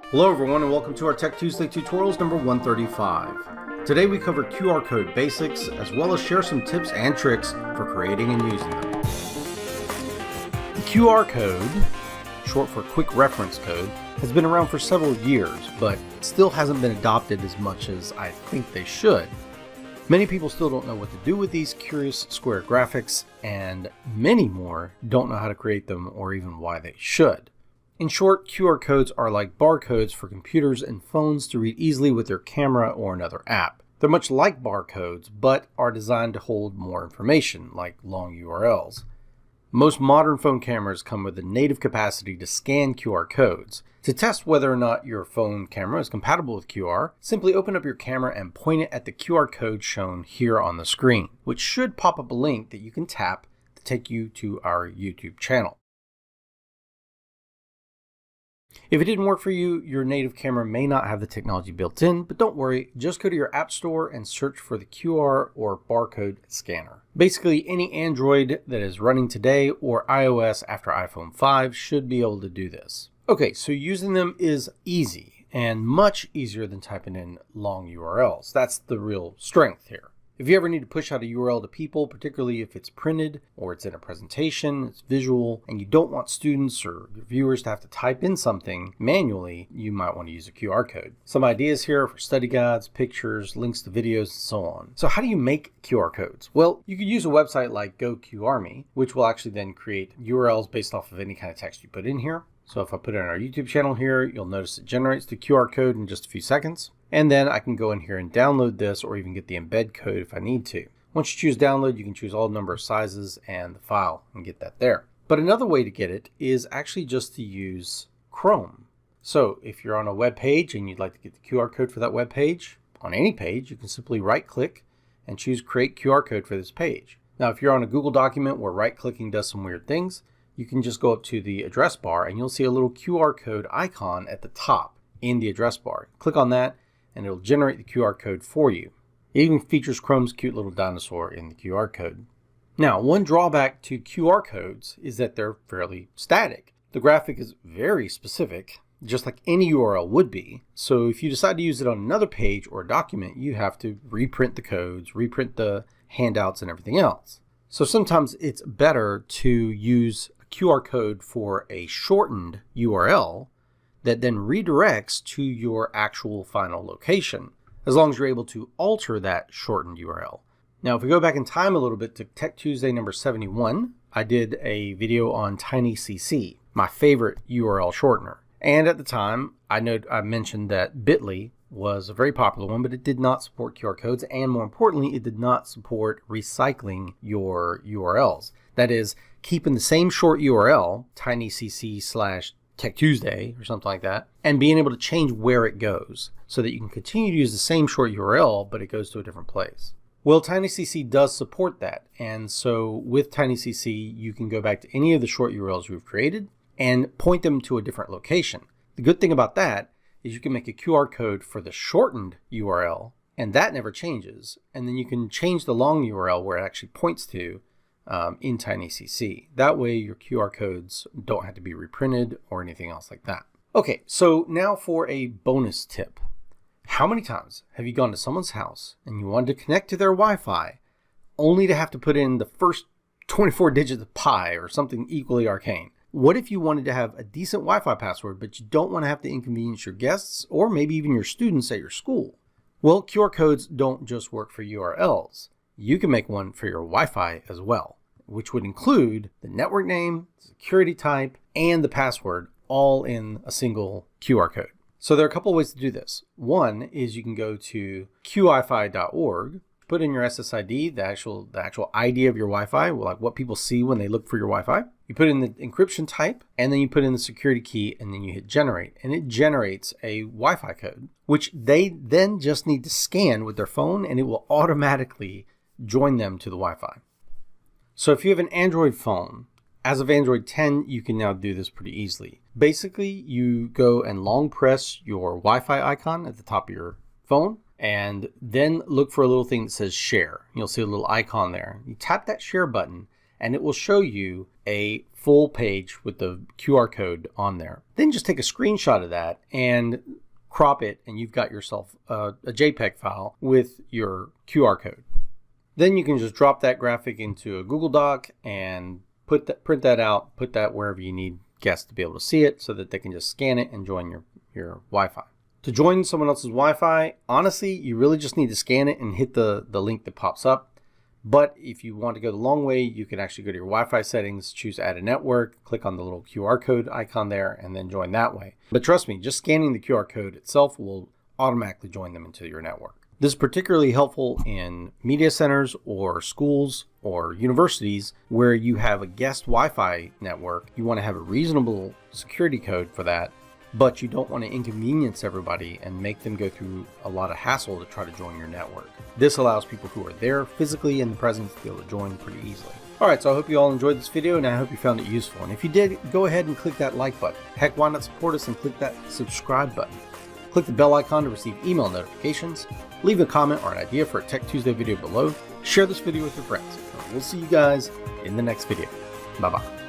Hello everyone and welcome to our Tech Tuesday tutorials number 135. Today we cover QR code basics as well as share some tips and tricks for creating and using them. The QR code, short for Quick Reference Code, has been around for several years, but still hasn't been adopted as much as I think they should. Many people still don't know what to do with these curious square graphics, and many more don't know how to create them or even why they should. In short, QR codes are like barcodes for computers and phones to read easily with their camera or another app. They're much like barcodes, but are designed to hold more information, like long URLs. Most modern phone cameras come with a native capacity to scan QR codes. To test whether or not your phone camera is compatible with QR, simply open up your camera and point it at the QR code shown here on the screen, which should pop up a link that you can tap to take you to our YouTube channel. If it didn't work for you, your native camera may not have the technology built in, but don't worry, just go to your app store and search for the QR or barcode scanner. Basically, any Android that is running today or iOS after iPhone 5 should be able to do this. Okay, so using them is easy and much easier than typing in long URLs. That's the real strength here. If you ever need to push out a URL to people, particularly if it's printed or it's in a presentation, it's visual, and you don't want students or your viewers to have to type in something manually, you might want to use a QR code. Some ideas here for study guides, pictures, links to videos, and so on. So how do you make QR codes? Well, you could use a website like GoQRMe, which will actually then create URLs based off of any kind of text you put in here. So if I put it on our YouTube channel here, you'll notice it generates the QR code in just a few seconds. And then I can go in here and download this or even get the embed code if I need to. Once you choose download, you can choose all number of sizes and the file and get that there. But another way to get it is actually just to use Chrome. So if you're on a web page and you'd like to get the QR code for that web page, on any page, you can simply right click and choose create QR code for this page. Now, if you're on a Google document where right clicking does some weird things, you can just go up to the address bar and you'll see a little QR code icon at the top in the address bar. Click on that and it'll generate the QR code for you. It even features Chrome's cute little dinosaur in the QR code. Now, one drawback to QR codes is that they're fairly static. The graphic is very specific, just like any URL would be. So if you decide to use it on another page or a document, you have to reprint the codes, reprint the handouts and everything else. So sometimes it's better to use a QR code for a shortened URL that then redirects to your actual final location, as long as you're able to alter that shortened URL. Now, if we go back in time a little bit to Tech Tuesday number 71, I did a video on Tiny.cc, my favorite URL shortener. And at the time, I mentioned that Bitly was a very popular one, but it did not support QR codes, and more importantly, it did not support recycling your URLs. That is, keeping the same short URL, Tiny.cc/Tech Tuesday or something like that, and being able to change where it goes so that you can continue to use the same short URL, but it goes to a different place. Well, Tiny.cc does support that. And so with Tiny.cc, you can go back to any of the short URLs you've created and point them to a different location. The good thing about that is you can make a QR code for the shortened URL, and that never changes. And then you can change the long URL where it actually points to in Tiny.cc. That way your QR codes don't have to be reprinted or anything else like that. Okay, so now for a bonus tip. How many times have you gone to someone's house and you wanted to connect to their Wi-Fi only to have to put in the first 24 digits of pi or something equally arcane? What if you wanted to have a decent Wi-Fi password, but you don't want to have to inconvenience your guests or maybe even your students at your school? Well, QR codes don't just work for URLs. You can make one for your Wi-Fi as well, which would include the network name, security type, and the password all in a single QR code. So there are a couple of ways to do this. One is you can go to qifi.org, put in your SSID, the actual ID of your Wi-Fi, like what people see when they look for your Wi-Fi. You put in the encryption type, and then you put in the security key, and then you hit generate. And it generates a Wi-Fi code, which they then just need to scan with their phone, and it will automatically join them to the Wi-Fi. So if you have an Android phone, as of Android 10, you can now do this pretty easily. Basically, you go and long press your Wi-Fi icon at the top of your phone, and then look for a little thing that says share. You'll see a little icon there. You tap that share button, and it will show you a full page with the QR code on there. Then just take a screenshot of that and crop it, and you've got yourself a JPEG file with your QR code. Then you can just drop that graphic into a Google Doc and print that out, put that wherever you need guests to be able to see it so that they can just scan it and join your Wi-Fi. To join someone else's Wi-Fi, honestly, you really just need to scan it and hit the link that pops up. But if you want to go the long way, you can actually go to your Wi-Fi settings, choose add a network, click on the little QR code icon there, and then join that way. But trust me, just scanning the QR code itself will automatically join them into your network. This is particularly helpful in media centers or schools or universities where you have a guest Wi-Fi network. You want to have a reasonable security code for that, but you don't want to inconvenience everybody and make them go through a lot of hassle to try to join your network. This allows people who are there physically in the presence to be able to join pretty easily. Alright, so I hope you all enjoyed this video, and I hope you found it useful. And if you did, go ahead and click that like button. Heck, why not support us and click that subscribe button? Click the bell icon to receive email notifications. Leave a comment or an idea for a Tech Tuesday video below. Share this video with your friends. And we'll see you guys in the next video. Bye-bye.